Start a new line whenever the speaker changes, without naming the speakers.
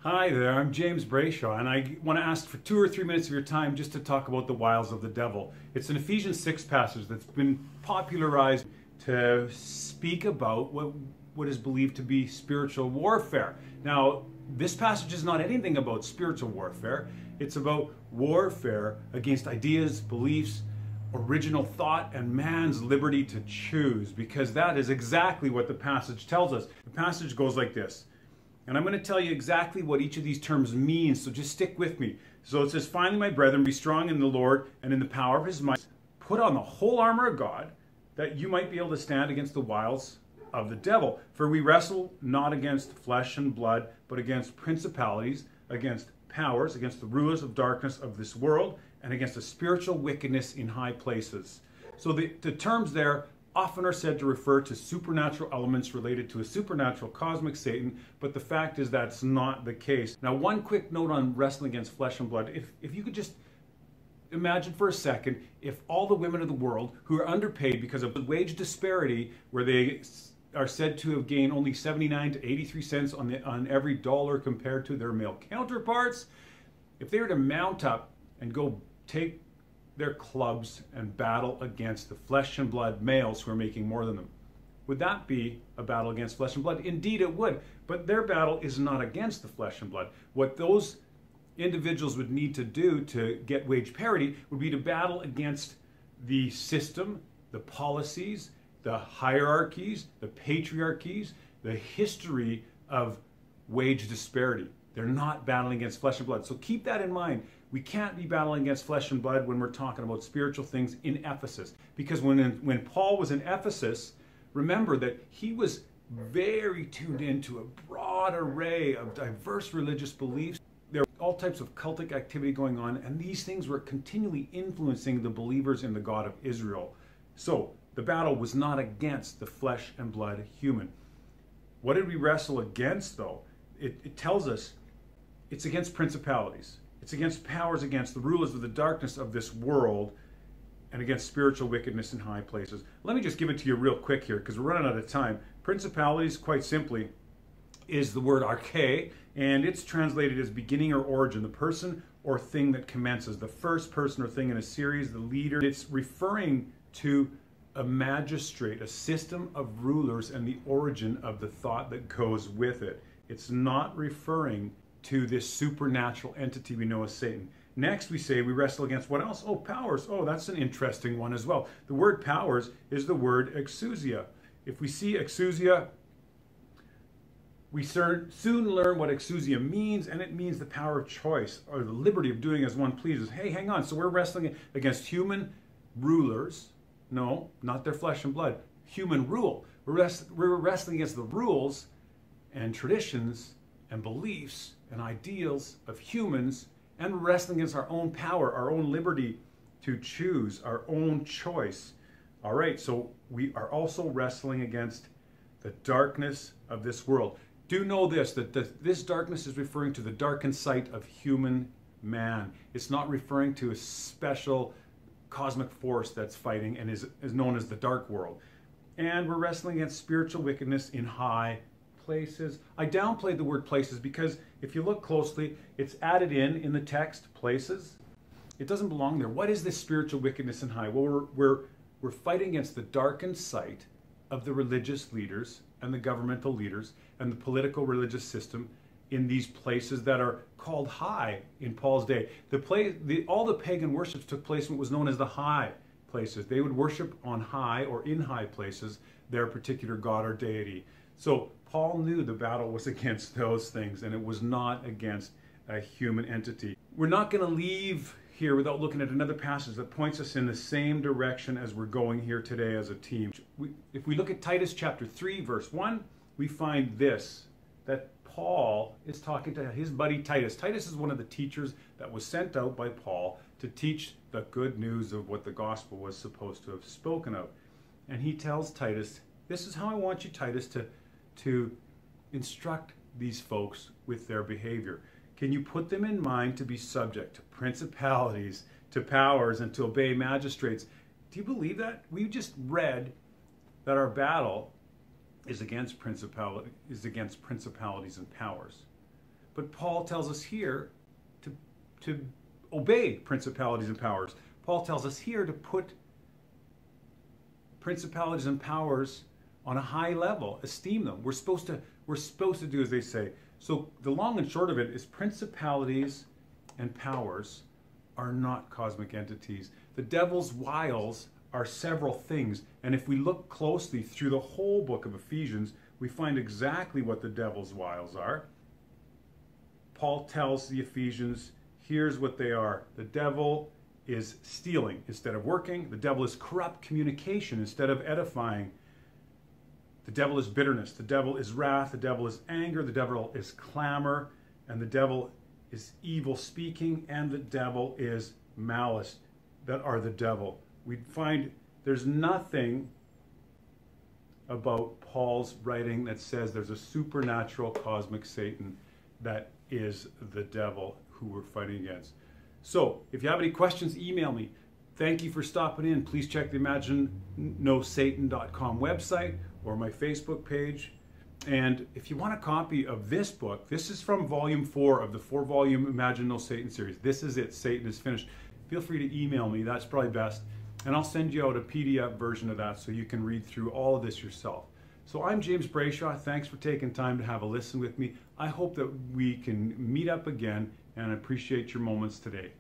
Hi there, I'm James Brayshaw, and I want to ask for 2 or 3 minutes of your time just to talk about the wiles of the devil. It's an Ephesians 6 passage that's been popularized to speak about what is believed to be spiritual warfare. Now, this passage is not anything about spiritual warfare. It's about warfare against ideas, beliefs, original thought, and man's liberty to choose, because that is exactly what the passage tells us. The passage goes like this. And I'm going to tell you exactly what each of these terms means, so just stick with me. So it says, finally, my brethren, be strong in the Lord and in the power of his might. Put on the whole armor of God, that you might be able to stand against the wiles of the devil. For we wrestle not against flesh and blood, but against principalities, against powers, against the rulers of darkness of this world, and against the spiritual wickedness in high places. So the terms there often are said to refer to supernatural elements related to a supernatural cosmic Satan, but the fact is that's not the case. Now, one quick note on wrestling against flesh and blood. If you could just imagine for a second, if all the women of the world who are underpaid because of the wage disparity, where they are said to have gained only 79 to 83 cents on every dollar compared to their male counterparts, if they were to mount up and go take their clubs and battle against the flesh and blood males who are making more than them, would that be a battle against flesh and blood? Indeed it would, but their battle is not against the flesh and blood. What those individuals would need to do to get wage parity would be to battle against the system, the policies, the hierarchies, the patriarchies, the history of wage disparity. They're not battling against flesh and blood. So keep that in mind. We can't be battling against flesh and blood when we're talking about spiritual things in Ephesus. Because when Paul was in Ephesus, remember that he was very tuned into a broad array of diverse religious beliefs. There were all types of cultic activity going on, and these things were continually influencing the believers in the God of Israel. So the battle was not against the flesh and blood human. What did we wrestle against, though? It tells us it's against principalities. It's against powers, against the rulers of the darkness of this world, and against spiritual wickedness in high places. Let me just give it to you real quick here, because we're running out of time. Principalities, quite simply, is the word arche, and it's translated as beginning or origin, the person or thing that commences, the first person or thing in a series, the leader. It's referring to a magistrate, a system of rulers, and the origin of the thought that goes with it. It's not referring to this supernatural entity we know as Satan. Next, we say we wrestle against what else? Oh, powers. Oh, that's an interesting one as well. The word powers is the word exousia. If we see exousia, we soon learn what exousia means, and it means the power of choice, or the liberty of doing as one pleases. Hey, hang on. So we're wrestling against human rulers. No, not their flesh and blood. Human rule. We're wrestling against the rules and traditions and beliefs and ideals of humans, and we're wrestling against our own power, our own liberty to choose, our own choice. All right, so we are also wrestling against the darkness of this world. Do know this, that this darkness is referring to the darkened sight of human man. It's not referring to a special cosmic force that's fighting and is known as the dark world. And we're wrestling against spiritual wickedness in high places. I downplayed the word places because if you look closely, it's added in the text, places. It doesn't belong there. What is this spiritual wickedness in high? Well, we're fighting against the darkened sight of the religious leaders and the governmental leaders and the political religious system in these places that are called high in Paul's day. All the pagan worships took place in what was known as the high places. They would worship on high or in high places their particular god or deity. So Paul knew the battle was against those things, and it was not against a human entity. We're not going to leave here without looking at another passage that points us in the same direction as we're going here today as a team. If we look at Titus chapter 3, verse 1, we find this, that Paul is talking to his buddy Titus. Titus is one of the teachers that was sent out by Paul to teach the good news of what the gospel was supposed to have spoken of. And he tells Titus, this is how I want you, Titus, to instruct these folks with their behavior. Can you put them in mind to be subject to principalities, to powers, and to obey magistrates? Do you believe that? We just read that our battle is against principalities and powers. But Paul tells us here to obey principalities and powers. Paul tells us here to put principalities and powers on a high level, esteem them. We're supposed to do as they say. So the long and short of it is principalities and powers are not cosmic entities. The devil's wiles are several things. And if we look closely through the whole book of Ephesians, we find exactly what the devil's wiles are. Paul tells the Ephesians, here's what they are. The devil is stealing instead of working. The devil is corrupt communication instead of edifying. The devil is bitterness. The devil is wrath. The devil is anger. The devil is clamor. And the devil is evil speaking. And the devil is malice. That are the devil. We find there's nothing about Paul's writing that says there's a supernatural cosmic Satan that is the devil who we're fighting against. So if you have any questions, email me. Thank you for stopping in. Please check the ImagineNoSatan.com website or my Facebook page. And if you want a copy of this book, this is from volume 4 of the 4-volume Imagine No Satan series. This is it. Satan is finished. Feel free to email me. That's probably best. And I'll send you out a PDF version of that so you can read through all of this yourself. So I'm James Brayshaw. Thanks for taking time to have a listen with me. I hope that we can meet up again, and I appreciate your moments today.